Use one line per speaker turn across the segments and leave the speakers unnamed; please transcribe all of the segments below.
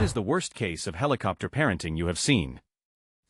What is the worst case of helicopter parenting you have seen?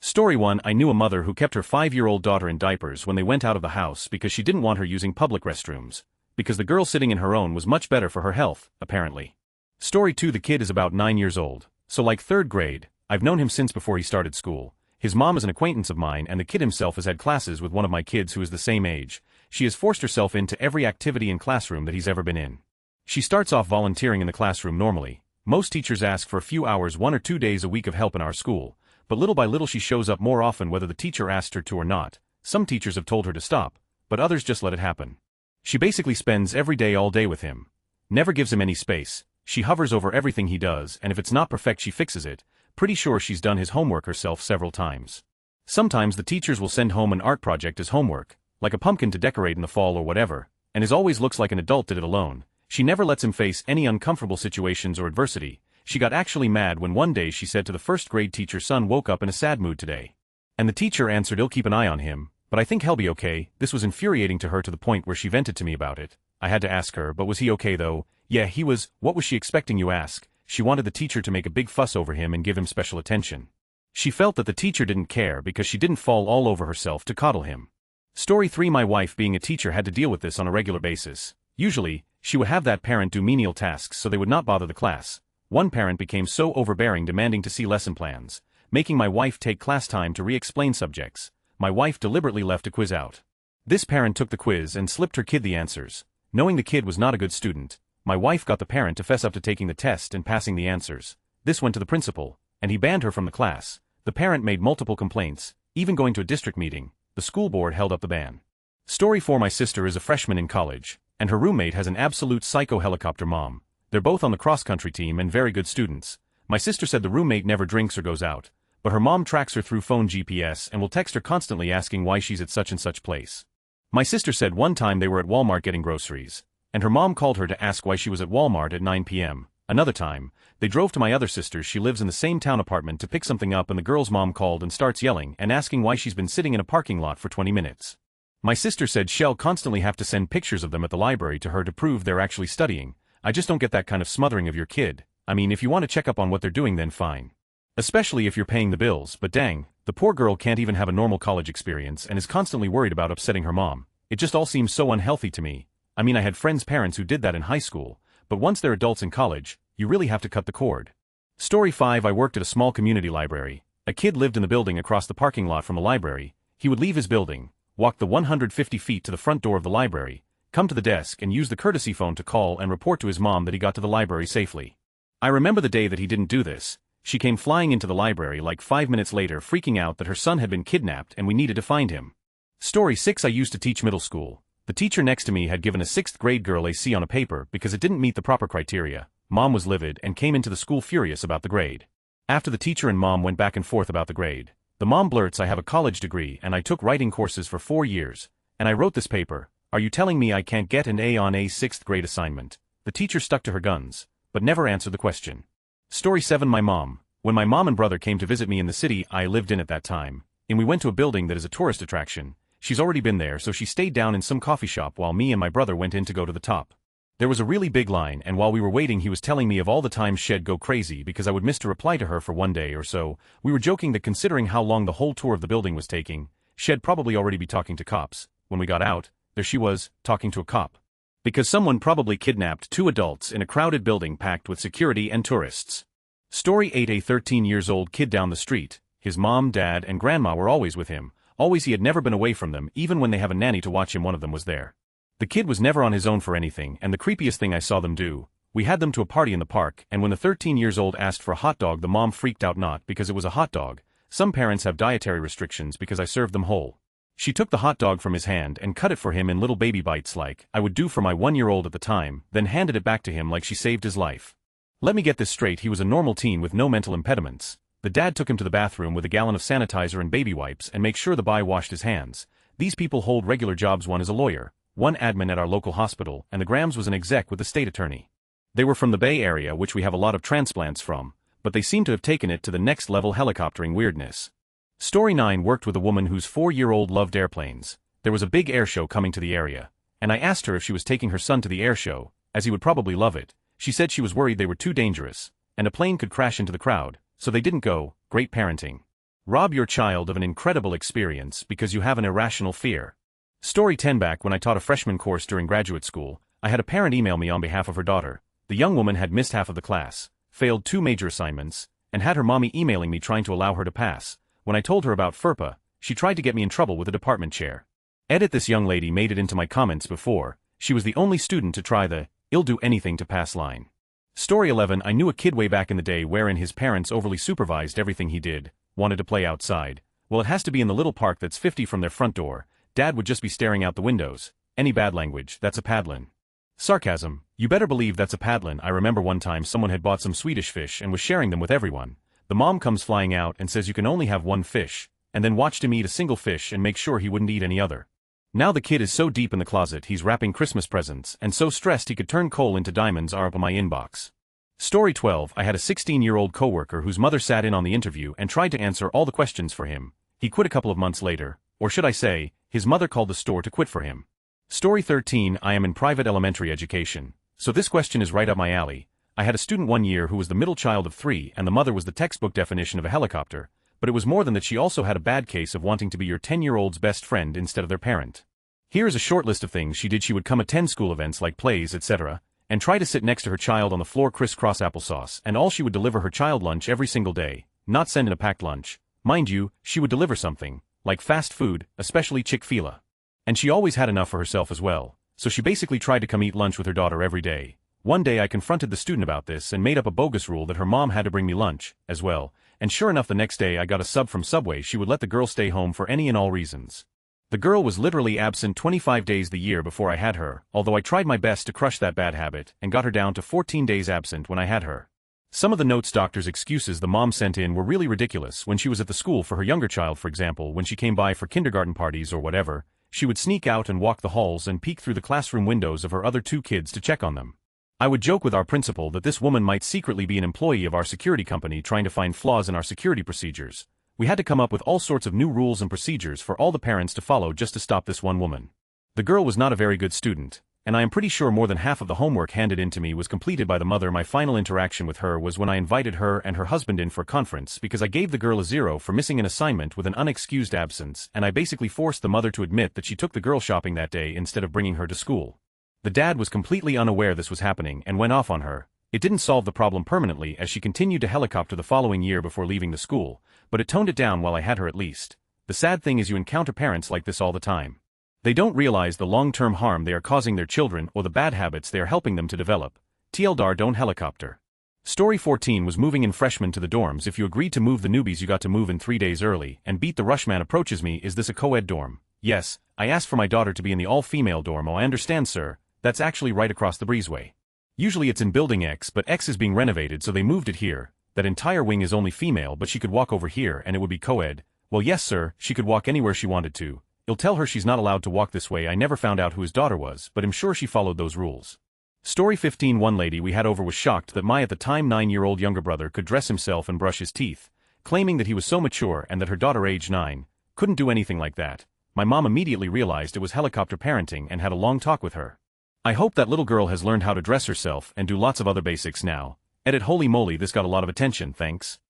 Story 1. I knew a mother who kept her 5-year-old daughter in diapers when they went out of the house because she didn't want her using public restrooms. Because the girl sitting in her own was much better for her health, apparently. Story 2. The kid is about 9 years old, so like 3rd grade. I've known him since before he started school. His mom is an acquaintance of mine and the kid himself has had classes with one of my kids who is the same age. She has forced herself into every activity in classroom that he's ever been in. She starts off volunteering in the classroom normally. Most teachers ask for a few hours 1 or 2 days a week of help in our school, but little by little she shows up more often whether the teacher asked her to or not. Some teachers have told her to stop, but others just let it happen. She basically spends every day all day with him. Never gives him any space. She hovers over everything he does and if it's not perfect she fixes it. Pretty sure she's done his homework herself several times. Sometimes the teachers will send home an art project as homework, like a pumpkin to decorate in the fall or whatever, and his always looks like an adult did it alone. She never lets him face any uncomfortable situations or adversity. She got actually mad when one day she said to the 1st grade teacher, "Son woke up in a sad mood today." And the teacher answered, "I'll keep an eye on him, but I think he'll be okay." This was infuriating to her to the point where she vented to me about it. I had to ask her, "But was he okay though?" "Yeah, he was." "What was she expecting, you ask?" She wanted the teacher to make a big fuss over him and give him special attention. She felt that the teacher didn't care because she didn't fall all over herself to coddle him. Story 3. My wife being a teacher had to deal with this on a regular basis. Usually, she would have that parent do menial tasks so they would not bother the class. One parent became so overbearing demanding to see lesson plans, making my wife take class time to re-explain subjects. My wife deliberately left a quiz out. This parent took the quiz and slipped her kid the answers. Knowing the kid was not a good student, my wife got the parent to fess up to taking the test and passing the answers. This went to the principal, and he banned her from the class. The parent made multiple complaints, even going to a district meeting. The school board held up the ban. Story 4. My sister is a freshman in college, and her roommate has an absolute psycho helicopter mom. They're both on the cross-country team and very good students. My sister said the roommate never drinks or goes out, but her mom tracks her through phone GPS and will text her constantly asking why she's at such and such place. My sister said one time they were at Walmart getting groceries, and her mom called her to ask why she was at Walmart at 9 p.m. Another time, they drove to my other sister's, she lives in the same town, apartment to pick something up and the girl's mom called and starts yelling and asking why she's been sitting in a parking lot for 20 minutes. My sister said she'll constantly have to send pictures of them at the library to her to prove they're actually studying. I just don't get that kind of smothering of your kid. I mean, if you want to check up on what they're doing then fine. Especially if you're paying the bills, but dang, the poor girl can't even have a normal college experience and is constantly worried about upsetting her mom. It just all seems so unhealthy to me. I mean, I had friends' parents who did that in high school, but once they're adults in college, you really have to cut the cord. Story 5. I worked at a small community library. A kid lived in the building across the parking lot from the library. He would leave his building, walk the 150 feet to the front door of the library, come to the desk and use the courtesy phone to call and report to his mom that he got to the library safely. I remember the day that he didn't do this. She came flying into the library like 5 minutes later freaking out that her son had been kidnapped and we needed to find him. Story 6. I used to teach middle school. The teacher next to me had given a 6th grade girl a C on a paper because it didn't meet the proper criteria. Mom was livid and came into the school furious about the grade. After the teacher and mom went back and forth about the grade, the mom blurts, "I have a college degree and I took writing courses for 4 years, and I wrote this paper. Are you telling me I can't get an A on a 6th grade assignment?" The teacher stuck to her guns, but never answered the question. Story 7. My mom. When my mom and brother came to visit me in the city I lived in at that time, and we went to a building that is a tourist attraction, she's already been there so she stayed down in some coffee shop while me and my brother went in to go to the top. There was a really big line and while we were waiting he was telling me of all the times she'd go crazy because I would miss to reply to her for 1 day or so. We were joking that considering how long the whole tour of the building was taking, she'd probably already be talking to cops. When we got out, there she was, talking to a cop. Because someone probably kidnapped 2 adults in a crowded building packed with security and tourists. Story 8. A 13-year-old kid down the street. His mom, dad, and grandma were always with him. Always, he had never been away from them, even when they have a nanny to watch him one of them was there. The kid was never on his own for anything, and the creepiest thing I saw them do, we had them to a party in the park, and when the 13-year-old asked for a hot dog the mom freaked out, not because it was a hot dog. Some parents have dietary restrictions because I served them whole. She took the hot dog from his hand and cut it for him in little baby bites like I would do for my 1-year-old at the time, then handed it back to him like she saved his life. Let me get this straight, he was a normal teen with no mental impediments. The dad took him to the bathroom with a gallon of sanitizer and baby wipes and make sure the boy washed his hands. These people hold regular jobs, one is a lawyer, one admin at our local hospital, and the Grams was an exec with the state attorney. They were from the Bay Area, which we have a lot of transplants from, but they seem to have taken it to the next level helicoptering weirdness. Story 9. Worked with a woman whose 4-year-old loved airplanes. There was a big air show coming to the area, and I asked her if she was taking her son to the air show, as he would probably love it. She said she was worried they were too dangerous. and a plane could crash into the crowd, so they didn't go. Great parenting. Rob your child of an incredible experience because you have an irrational fear. Story 10. Back when I taught a freshman course during graduate school, I had a parent email me on behalf of her daughter. The young woman had missed half of the class, failed 2 major assignments, and had her mommy emailing me trying to allow her to pass. When I told her about FERPA, she tried to get me in trouble with a department chair. Edit: this young lady made it into my comments before. She was the only student to try the "I'll do anything to pass" line. Story 11. I knew a kid way back in the day wherein his parents overly supervised everything he did. Wanted to play outside. Well, it has to be in the little park that's 50 from their front door. Dad would just be staring out the windows. Any bad language, that's a paddlin'. Sarcasm. You better believe that's a paddlin'. I remember one time someone had bought some Swedish fish and was sharing them with everyone. The mom comes flying out and says you can only have one fish, and then watched him eat a single fish and make sure he wouldn't eat any other. Now the kid is so deep in the closet he's wrapping Christmas presents and so stressed he could turn coal into diamonds are up on my inbox. Story 12. I had a 16-year-old coworker whose mother sat in on the interview and tried to answer all the questions for him. He quit a couple of months later, or should I say, his mother called the store to quit for him. Story 13. I am in private elementary education, so this question is right up my alley. I had a student one year who was the middle child of 3 and the mother was the textbook definition of a helicopter, but it was more than that. She also had a bad case of wanting to be your 10-year-old's best friend instead of their parent. Here is a short list of things she did. She would come attend school events like plays, etc., and try to sit next to her child on the floor crisscross applesauce, and all she would deliver her child lunch every single day, not send in a packed lunch. Mind you, she would deliver something, like fast food, especially Chick-fil-A. And she always had enough for herself as well, so she basically tried to come eat lunch with her daughter every day. One day I confronted the student about this and made up a bogus rule that her mom had to bring me lunch, as well, and sure enough the next day I got a sub from Subway. She would let the girl stay home for any and all reasons. The girl was literally absent 25 days the year before I had her, although I tried my best to crush that bad habit and got her down to 14 days absent when I had her. Some of the notes doctor's excuses the mom sent in were really ridiculous. When she was at the school for her younger child, for example, when she came by for kindergarten parties or whatever, she would sneak out and walk the halls and peek through the classroom windows of her other 2 kids to check on them. I would joke with our principal that this woman might secretly be an employee of our security company trying to find flaws in our security procedures. We had to come up with all sorts of new rules and procedures for all the parents to follow just to stop this one woman. The girl was not a very good student, and I am pretty sure more than half of the homework handed in to me was completed by the mother. My final interaction with her was when I invited her and her husband in for a conference because I gave the girl a 0 for missing an assignment with an unexcused absence, and I basically forced the mother to admit that she took the girl shopping that day instead of bringing her to school. The dad was completely unaware this was happening and went off on her. It didn't solve the problem permanently as she continued to helicopter the following year before leaving the school, but it toned it down while I had her at least. The sad thing is you encounter parents like this all the time. They don't realize the long-term harm they are causing their children or the bad habits they are helping them to develop. TLDR: don't helicopter. Story 14 was moving in freshmen to the dorms. If you agreed to move the newbies you got to move in 3 days early, and beat the rush. Man approaches me, is this a co-ed dorm? Yes, I asked for my daughter to be in the all-female dorm. Oh, I understand, sir. That's actually right across the breezeway. Usually it's in building X, but X is being renovated so they moved it here. That entire wing is only female, but she could walk over here and it would be co-ed. Well, yes sir, she could walk anywhere she wanted to. You'll tell her she's not allowed to walk this way. I never found out who his daughter was, but I'm sure she followed those rules. Story 15. One lady we had over was shocked that my at the time 9-year-old younger brother could dress himself and brush his teeth, claiming that he was so mature and that her daughter aged 9 couldn't do anything like that. My mom immediately realized it was helicopter parenting and had a long talk with her. I hope that little girl has learned how to dress herself and do lots of other basics now. Edit: holy moly, this got a lot of attention, thanks.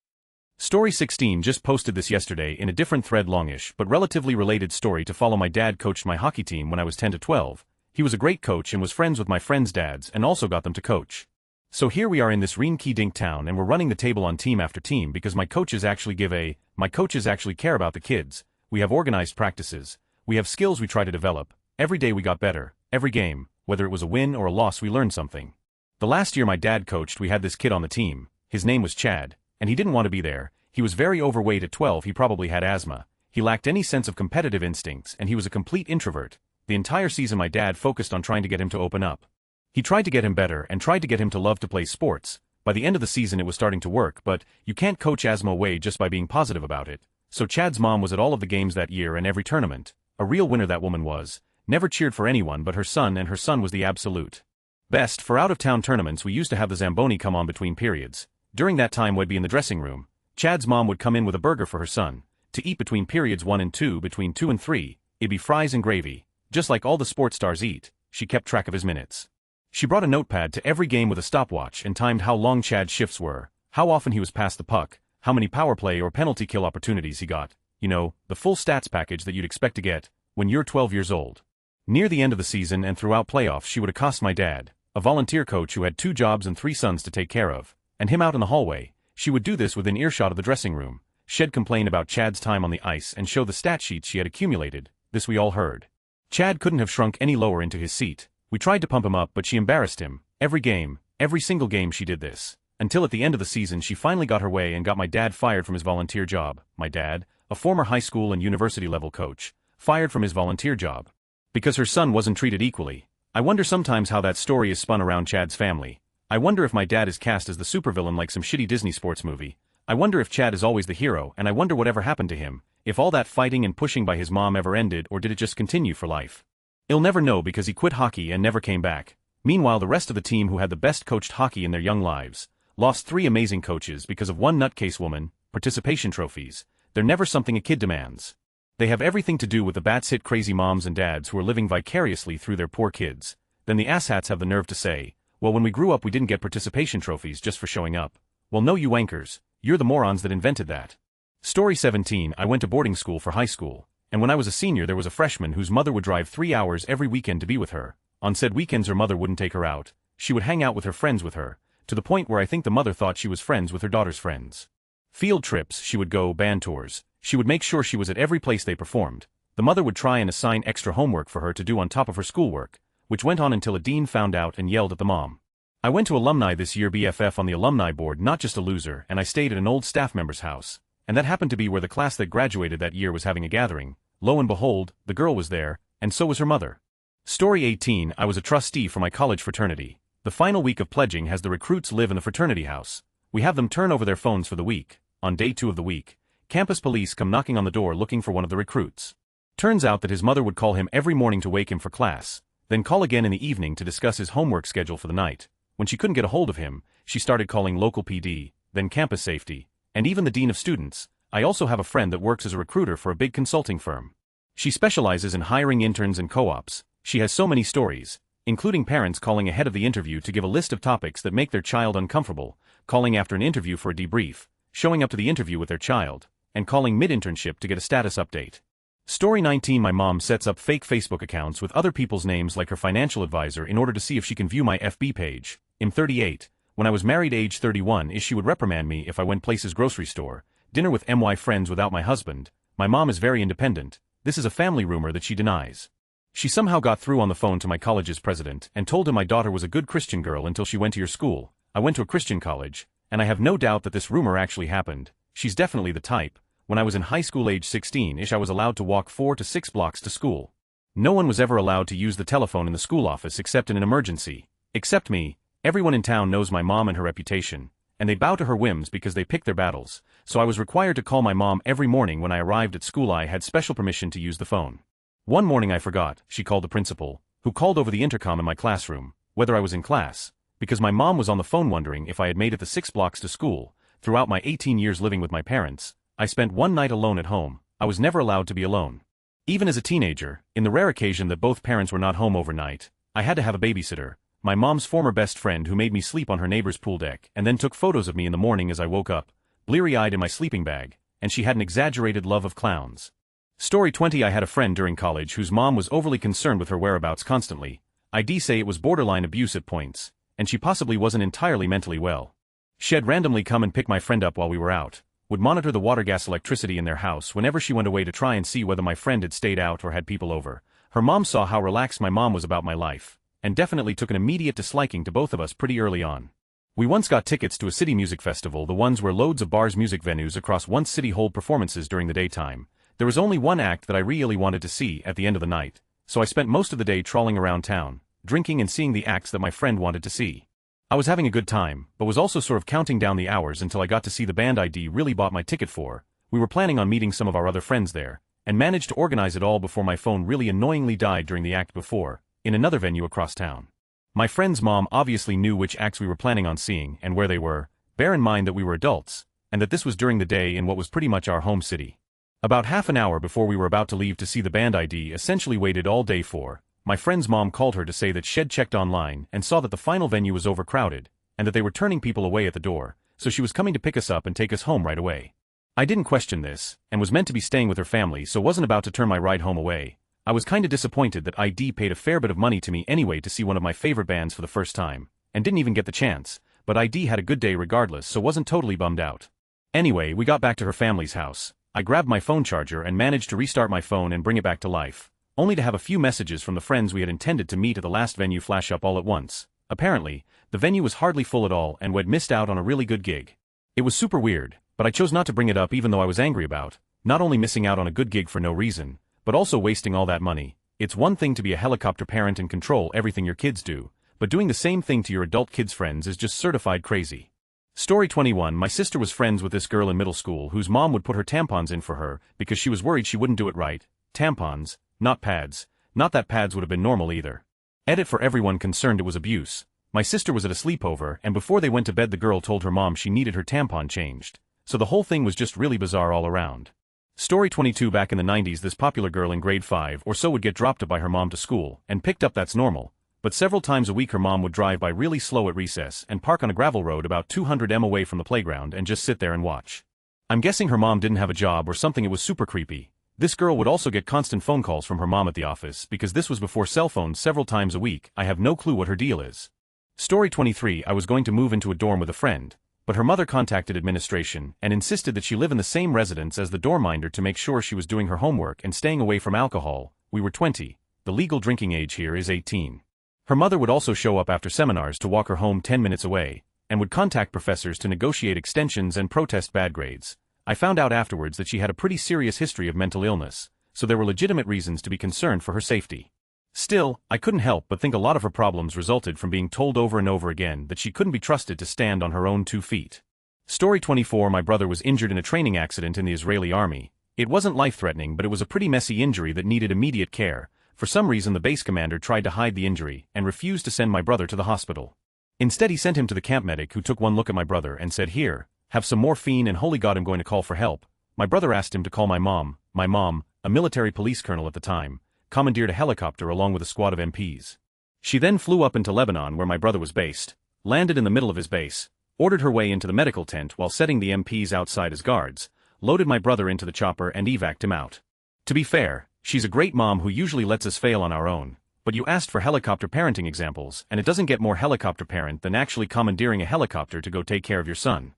Story 16 just posted this yesterday in a different thread. Longish but relatively related story to follow. My dad coached my hockey team when I was 10 to 12. He was a great coach and was friends with my friends' dads and also got them to coach. So here we are in this rinky-dink town and we're running the table on team after team because my coaches actually care about the kids. We have organized practices. We have skills we try to develop. Every day we got better. Every game, whether it was a win or a loss, we learned something. The last year my dad coached, we had this kid on the team. His name was Chad, and he didn't want to be there. He was very overweight at 12, he probably had asthma. He lacked any sense of competitive instincts and he was a complete introvert. The entire season my dad focused on trying to get him to open up. He tried to get him better and tried to get him to love to play sports. By the end of the season it was starting to work, but you can't coach asthma away just by being positive about it. So Chad's mom was at all of the games that year and every tournament. A real winner that woman was. Never cheered for anyone but her son, and her son was the absolute best. For out-of-town tournaments we used to have the Zamboni come on between periods. During that time we'd be in the dressing room. Chad's mom would come in with a burger for her son to eat between periods 1 and 2. Between 2 and 3, it'd be fries and gravy, just like all the sports stars eat. She kept track of his minutes. She brought a notepad to every game with a stopwatch and timed how long Chad's shifts were. how often he was past the puck, how many power play or penalty kill opportunities he got, you know, the full stats package that you'd expect to get when you're 12 years old. Near the end of the season and throughout playoffs she would accost my dad, a volunteer coach who had 2 jobs and 3 sons to take care of, and him out in the hallway. She would do this within earshot of the dressing room. She'd complain about Chad's time on the ice and show the stat sheets she had accumulated. This we all heard. Chad couldn't have shrunk any lower into his seat. We tried to pump him up but she embarrassed him. Every game, every single game she did this. Until at the end of the season she finally got her way and got my dad fired from his volunteer job. My dad, a former high school and university level coach, fired from his volunteer job because her son wasn't treated equally. I wonder sometimes how that story is spun around Chad's family. I wonder if my dad is cast as the supervillain like some shitty Disney sports movie. I wonder if Chad is always the hero, and I wonder whatever happened to him, if all that fighting and pushing by his mom ever ended or did it just continue for life. He'll never know because he quit hockey and never came back. Meanwhile the rest of the team who had the best coached hockey in their young lives lost 3 amazing coaches because of one nutcase woman, participation trophies. They're never something a kid demands. They have everything to do with the bats-hit crazy moms and dads who are living vicariously through their poor kids. Then the asshats have the nerve to say, well, when we grew up we didn't get participation trophies just for showing up. Well, no, you wankers, you're the morons that invented that. Story 17. I went to boarding school for high school, and when I was a senior there was a freshman whose mother would drive 3 hours every weekend to be with her. On said weekends her mother wouldn't take her out. She would hang out with her friends with her, to the point where I think the mother thought she was friends with her daughter's friends. Field trips, she would go, band tours. She would make sure she was at every place they performed. The mother would try and assign extra homework for her to do on top of her schoolwork, which went on until a dean found out and yelled at the mom. I went to alumni this year, BFF on the alumni board, not just a loser, and I stayed at an old staff member's house, and that happened to be where the class that graduated that year was having a gathering. Lo and behold, the girl was there, and so was her mother. Story 18. I was a trustee for my college fraternity. The final week of pledging has the recruits live in the fraternity house. We have them turn over their phones for the week. On day 2 of the week, campus police come knocking on the door looking for one of the recruits. Turns out that his mother would call him every morning to wake him for class, then call again in the evening to discuss his homework schedule for the night. When she couldn't get a hold of him, she started calling local PD, then campus safety, and even the dean of students. I also have a friend that works as a recruiter for a big consulting firm. She specializes in hiring interns and co-ops. She has so many stories, including parents calling ahead of the interview to give a list of topics that make their child uncomfortable, calling after an interview for a debrief, showing up to the interview with their child, and calling mid-internship to get a status update. Story 19. My mom sets up fake Facebook accounts with other people's names like her financial advisor in order to see if she can view my FB page. I'm 38. When I was married age 31 she would reprimand me if I went places grocery store, dinner with my friends without my husband. My mom is very independent. This is a family rumor that she denies. She somehow got through on the phone to my college's president and told him my daughter was a good Christian girl until she went to your school. I went to a Christian college, and I have no doubt that this rumor actually happened. She's definitely the type. When I was in high school age 16-ish I was allowed to walk 4 to 6 blocks to school. No one was ever allowed to use the telephone in the school office except in an emergency. Except me. Everyone in town knows my mom and her reputation, and they bow to her whims because they pick their battles, so I was required to call my mom every morning when I arrived at school. I had special permission to use the phone. One morning I forgot. She called the principal, who called over the intercom in my classroom, whether I was in class, because my mom was on the phone wondering if I had made it the 6 blocks to school. Throughout my 18 years living with my parents, I spent one night alone at home. I was never allowed to be alone. Even as a teenager, in the rare occasion that both parents were not home overnight, I had to have a babysitter, my mom's former best friend who made me sleep on her neighbor's pool deck and then took photos of me in the morning as I woke up, bleary-eyed in my sleeping bag, and she had an exaggerated love of clowns. Story 20. I had a friend during college whose mom was overly concerned with her whereabouts constantly. I'd say it was borderline abuse at points, and she possibly wasn't entirely mentally well. She'd randomly come and pick my friend up while we were out, would monitor the water gas electricity in their house whenever she went away to try and see whether my friend had stayed out or had people over. Her mom saw how relaxed my mom was about my life, and definitely took an immediate disliking to both of us pretty early on. We once got tickets to a city music festival, the ones where loads of bars, music venues across one city hold performances during the daytime. There was only one act that I really wanted to see at the end of the night, so I spent most of the day trawling around town, drinking and seeing the acts that my friend wanted to see. I was having a good time, but was also sort of counting down the hours until I got to see the band I'd really bought my ticket for. We were planning on meeting some of our other friends there, and managed to organize it all before my phone really annoyingly died during the act before, in another venue across town. My friend's mom obviously knew which acts we were planning on seeing and where they were. Bear in mind that we were adults, and that this was during the day in what was pretty much our home city. About half an hour before we were about to leave to see the band I'd essentially waited all day for, my friend's mom called her to say that she'd checked online and saw that the final venue was overcrowded, and that they were turning people away at the door, so she was coming to pick us up and take us home right away. I didn't question this, and was meant to be staying with her family, so wasn't about to turn my ride home away. I was kinda disappointed that ID paid a fair bit of money to me anyway to see one of my favorite bands for the first time, and didn't even get the chance, but ID had a good day regardless, so wasn't totally bummed out. Anyway, we got back to her family's house. I grabbed my phone charger and managed to restart my phone and bring it back to life, only to have a few messages from the friends we had intended to meet at the last venue flash up all at once. Apparently, the venue was hardly full at all and we'd missed out on a really good gig. It was super weird, but I chose not to bring it up even though I was angry about, not only missing out on a good gig for no reason, but also wasting all that money. It's one thing to be a helicopter parent and control everything your kids do, but doing the same thing to your adult kids' friends is just certified crazy. Story 21. My sister was friends with this girl in middle school whose mom would put her tampons in for her because she was worried she wouldn't do it right. Tampons, not pads. Not that pads would have been normal either. Edit for everyone concerned, it was abuse. My sister was at a sleepover and before they went to bed the girl told her mom she needed her tampon changed. So the whole thing was just really bizarre all around. Story 22. Back in the 90s this popular girl in grade 5 or so would get dropped by her mom to school, and picked up, that's normal. But several times a week her mom would drive by really slow at recess and park on a gravel road about 200 m away from the playground and just sit there and watch. I'm guessing her mom didn't have a job or something. It was super creepy. This girl would also get constant phone calls from her mom at the office because this was before cell phones several times a week. I have no clue what her deal is. Story 23. I was going to move into a dorm with a friend, but her mother contacted administration and insisted that she live in the same residence as the dorm minder to make sure she was doing her homework and staying away from alcohol. We were 20. The legal drinking age here is 18. Her mother would also show up after seminars to walk her home 10 minutes away, and would contact professors to negotiate extensions and protest bad grades. I found out afterwards that she had a pretty serious history of mental illness, so there were legitimate reasons to be concerned for her safety. Still, I couldn't help but think a lot of her problems resulted from being told over and over again that she couldn't be trusted to stand on her own 2 feet. Story 24. My brother was injured in a training accident in the Israeli army. It wasn't life-threatening, but it was a pretty messy injury that needed immediate care. For some reason the base commander tried to hide the injury and refused to send my brother to the hospital. Instead he sent him to the camp medic, who took one look at my brother and said, "Here, have some morphine and holy God, I'm going to call for help." My brother asked him to call my mom, a military police colonel at the time, commandeered a helicopter along with a squad of MPs. She then flew up into Lebanon where my brother was based, landed in the middle of his base, ordered her way into the medical tent while setting the MPs outside as guards, loaded my brother into the chopper and evac'd him out. To be fair, she's a great mom who usually lets us fail on our own, but you asked for helicopter parenting examples, and it doesn't get more helicopter parent than actually commandeering a helicopter to go take care of your son.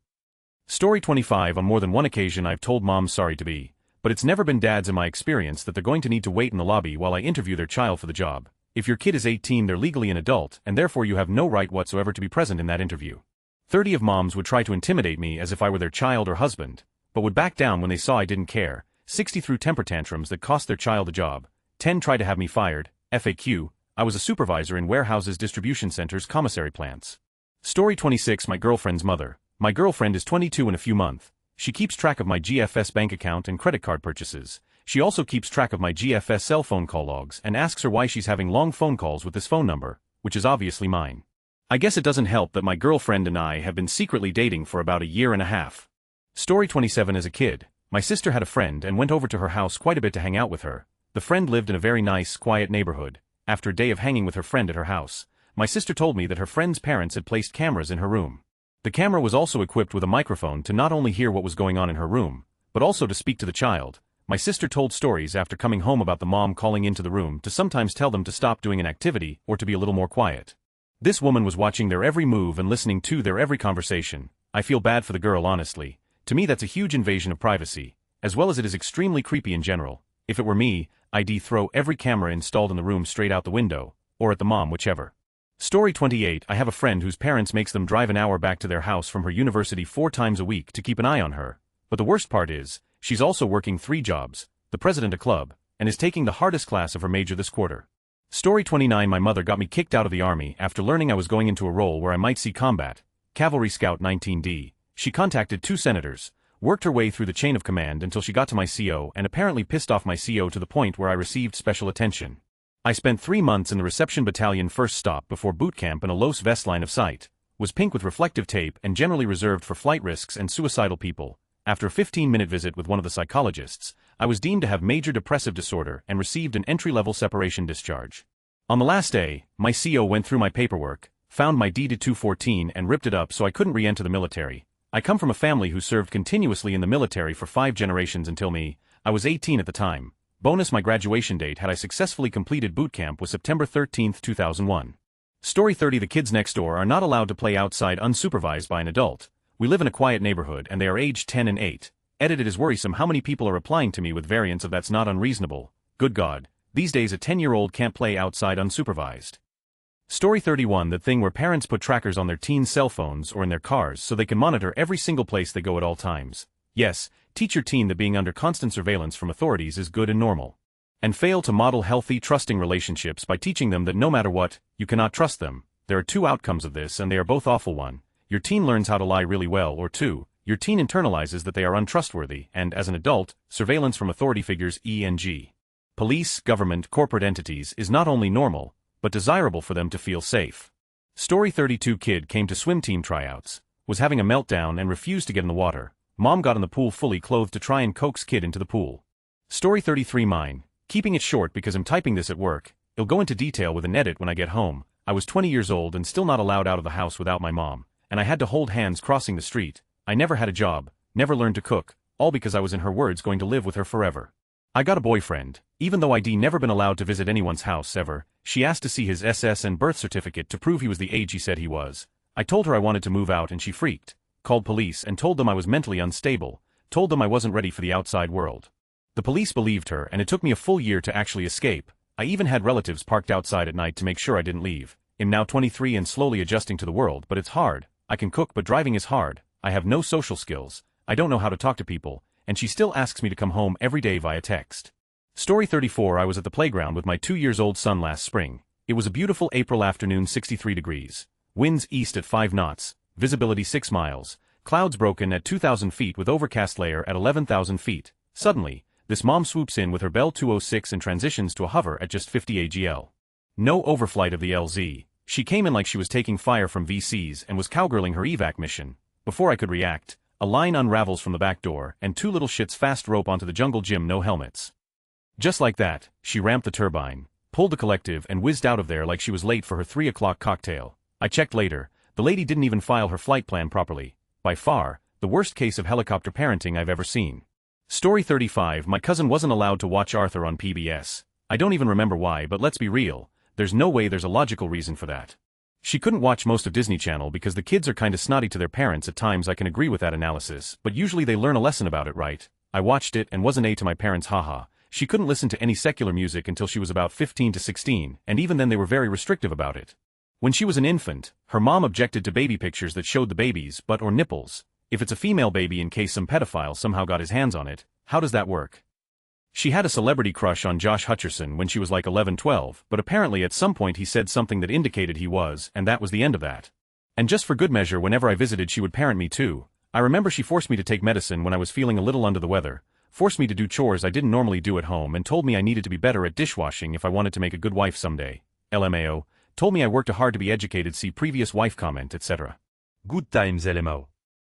Story 25. On more than one occasion I've told moms sorry to be, but it's never been dads in my experience, that they're going to need to wait in the lobby while I interview their child for the job. If your kid is 18 they're legally an adult, and therefore you have no right whatsoever to be present in that interview. 30 of moms would try to intimidate me as if I were their child or husband, but would back down when they saw I didn't care. 60 threw temper tantrums that cost their child a job. 10 tried to have me fired. FAQ, I was a supervisor in warehouses, distribution centers, commissary plants. Story 26. My girlfriend's mother. My girlfriend is 22 in a few months. She keeps track of my GFS bank account and credit card purchases. She also keeps track of my GFS cell phone call logs and asks her why she's having long phone calls with this phone number, which is obviously mine. I guess it doesn't help that my girlfriend and I have been secretly dating for about a year and a half. Story 27. As a kid, my sister had a friend and went over to her house quite a bit to hang out with her. The friend lived in a very nice, quiet neighborhood. After a day of hanging with her friend at her house, my sister told me that her friend's parents had placed cameras in her room. The camera was also equipped with a microphone to not only hear what was going on in her room, but also to speak to the child. My sister told stories after coming home about the mom calling into the room to sometimes tell them to stop doing an activity or to be a little more quiet. This woman was watching their every move and listening to their every conversation. I feel bad for the girl, honestly. To me that's a huge invasion of privacy, as well as it is extremely creepy in general. If it were me, I'd throw every camera installed in the room straight out the window, or at the mom, whichever. Story 28. I have a friend whose parents makes them drive an hour back to their house from her university 4 times a week to keep an eye on her. But the worst part is, she's also working 3 jobs, the president of a club, and is taking the hardest class of her major this quarter. Story 29. My mother got me kicked out of the army after learning I was going into a role where I might see combat. Cavalry Scout 19D. She contacted 2 senators, worked her way through the chain of command until she got to my CO and apparently pissed off my CO to the point where I received special attention. I spent 3 months in the reception battalion first stop before boot camp in a Los Vest line of sight, was pink with reflective tape and generally reserved for flight risks and suicidal people. After a 15-minute visit with one of the psychologists, I was deemed to have major depressive disorder and received an entry-level separation discharge. On the last day, my CO went through my paperwork, found my D-214 and ripped it up so I couldn't re-enter the military. I come from a family who served continuously in the military for 5 generations until me. I was 18 at the time. Bonus, my graduation date had I successfully completed boot camp was September 13, 2001. Story 30. The kids next door are not allowed to play outside unsupervised by an adult. We live in a quiet neighborhood and they are aged 10 and 8. Edited is worrisome how many people are replying to me with variants of that's not unreasonable. Good God, these days a 10-year-old can't play outside unsupervised. Story 31. That thing where parents put trackers on their teens' cell phones or in their cars so they can monitor every single place they go at all times. Yes, teach your teen that being under constant surveillance from authorities is good and normal. And fail to model healthy, trusting relationships by teaching them that no matter what, you cannot trust them. There are 2 outcomes of this and they are both awful. 1. Your teen learns how to lie really well, or 2. Your teen internalizes that they are untrustworthy and, as an adult, surveillance from authority figures e.g. police, government, corporate entities is not only normal, but desirable for them to feel safe. Story 32. Kid came to swim team tryouts, was having a meltdown and refused to get in the water. Mom got in the pool fully clothed to try and coax kid into the pool. Story 33. Mine. Keeping it short because I'm typing this at work. It'll go into detail with an edit when I get home. I was 20 years old and still not allowed out of the house without my mom, and I had to hold hands crossing the street. I never had a job, never learned to cook, all because I was, in her words, going to live with her forever. I got a boyfriend, even though I'd never been allowed to visit anyone's house ever. She asked to see his SS and birth certificate to prove he was the age he said he was. I told her I wanted to move out and she freaked. Called police and told them I was mentally unstable, told them I wasn't ready for the outside world. The police believed her and it took me a full year to actually escape. I even had relatives parked outside at night to make sure I didn't leave. I'm now 23 and slowly adjusting to the world, but it's hard. I can cook but driving is hard. I have no social skills. I don't know how to talk to people, and she still asks me to come home every day via text. Story 34. I was at the playground with my 2-year-old son last spring. It was a beautiful April afternoon, 63 degrees. Winds east at 5 knots. Visibility 6 miles, clouds broken at 2,000 feet with overcast layer at 11,000 feet. Suddenly, this mom swoops in with her Bell 206 and transitions to a hover at just 50 AGL. No overflight of the LZ. She came in like she was taking fire from VCs and was cowgirling her evac mission. Before I could react, a line unravels from the back door and 2 little shits fast rope onto the jungle gym, no helmets. Just like that, she ramped the turbine, pulled the collective and whizzed out of there like she was late for her 3 o'clock cocktail. I checked later. The lady didn't even file her flight plan properly. By far, the worst case of helicopter parenting I've ever seen. Story 35. My cousin wasn't allowed to watch Arthur on PBS. I don't even remember why, but let's be real, there's no way there's a logical reason for that. She couldn't watch most of Disney Channel because the kids are kinda snotty to their parents at times. I can agree with that analysis, but usually they learn a lesson about it, right? I watched it and wasn't A to my parents, haha. She couldn't listen to any secular music until she was about 15 to 16, and even then they were very restrictive about it. When she was an infant, her mom objected to baby pictures that showed the baby's butt or nipples. If it's a female baby, in case some pedophile somehow got his hands on it, how does that work? She had a celebrity crush on Josh Hutcherson when she was like 11-12, but apparently at some point he said something that indicated he was, and that was the end of that. And just for good measure, whenever I visited she would parent me too. I remember she forced me to take medicine when I was feeling a little under the weather, forced me to do chores I didn't normally do at home, and told me I needed to be better at dishwashing if I wanted to make a good wife someday. LMAO. Told me I worked hard to be educated, see previous wife comment, etc. Good times, LMO.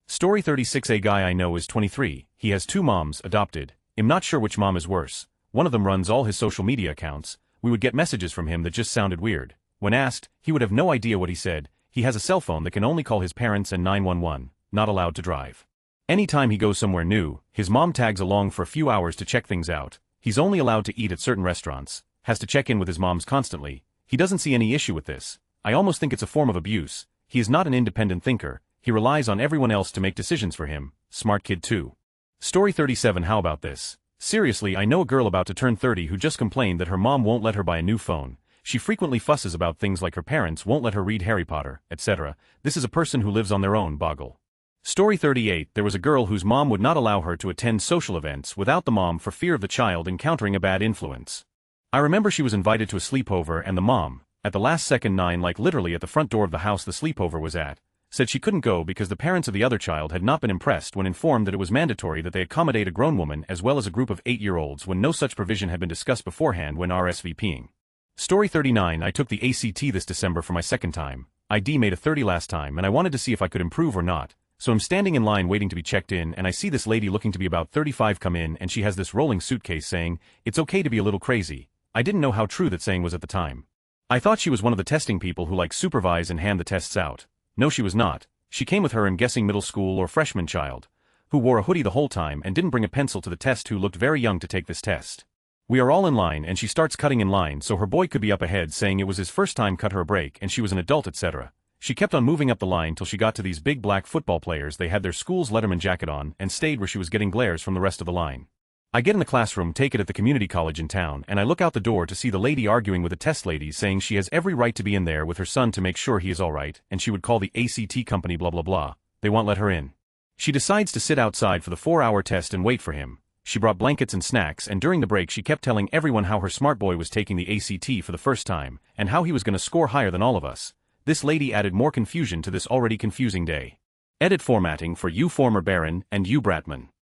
Story 36. A guy I know is 23, he has 2 moms, adopted. I'm not sure which mom is worse. One of them runs all his social media accounts. We would get messages from him that just sounded weird. When asked, he would have no idea what he said. He has a cell phone that can only call his parents and 911, not allowed to drive. Anytime he goes somewhere new, his mom tags along for a few hours to check things out. He's only allowed to eat at certain restaurants, has to check in with his moms constantly. He doesn't see any issue with this. I almost think it's a form of abuse. He is not an independent thinker. He relies on everyone else to make decisions for him. Smart kid too. Story 37. How about this? Seriously, I know a girl about to turn 30 who just complained that her mom won't let her buy a new phone. She frequently fusses about things like her parents won't let her read Harry Potter, etc. This is a person who lives on their own. Boggle. Story 38. There was a girl whose mom would not allow her to attend social events without the mom for fear of the child encountering a bad influence. I remember she was invited to a sleepover and the mom, at the last second, like literally at the front door of the house the sleepover was at, said she couldn't go because the parents of the other child had not been impressed when informed that it was mandatory that they accommodate a grown woman as well as a group of 8-year-olds when no such provision had been discussed beforehand when RSVPing. Story 39. I took the ACT this December for my 2nd time. ID made a 30 last time and I wanted to see if I could improve or not. So I'm standing in line waiting to be checked in and I see this lady looking to be about 35 come in and she has this rolling suitcase saying, "It's okay to be a little crazy." I didn't know how true that saying was at the time. I thought she was one of the testing people who like supervise and hand the tests out. No, she was not. She came with her I'm guessing middle school or freshman child, who wore a hoodie the whole time and didn't bring a pencil to the test, who looked very young to take this test. We are all in line and she starts cutting in line so her boy could be up ahead, saying it was his first time, cut her a break and she was an adult, etc. She kept on moving up the line till she got to these big black football players. They had their school's Letterman jacket on and stayed where she was getting glares from the rest of the line. I get in the classroom, take it at the community college in town, and I look out the door to see the lady arguing with the test lady, saying she has every right to be in there with her son to make sure he is alright, and she would call the ACT company blah blah blah. They won't let her in. She decides to sit outside for the 4-hour test and wait for him. She brought blankets and snacks, and during the break she kept telling everyone how her smart boy was taking the ACT for the first time, and how he was going to score higher than all of us. This lady added more confusion to this already confusing day. Edit formatting for you former Baron and you Bratman.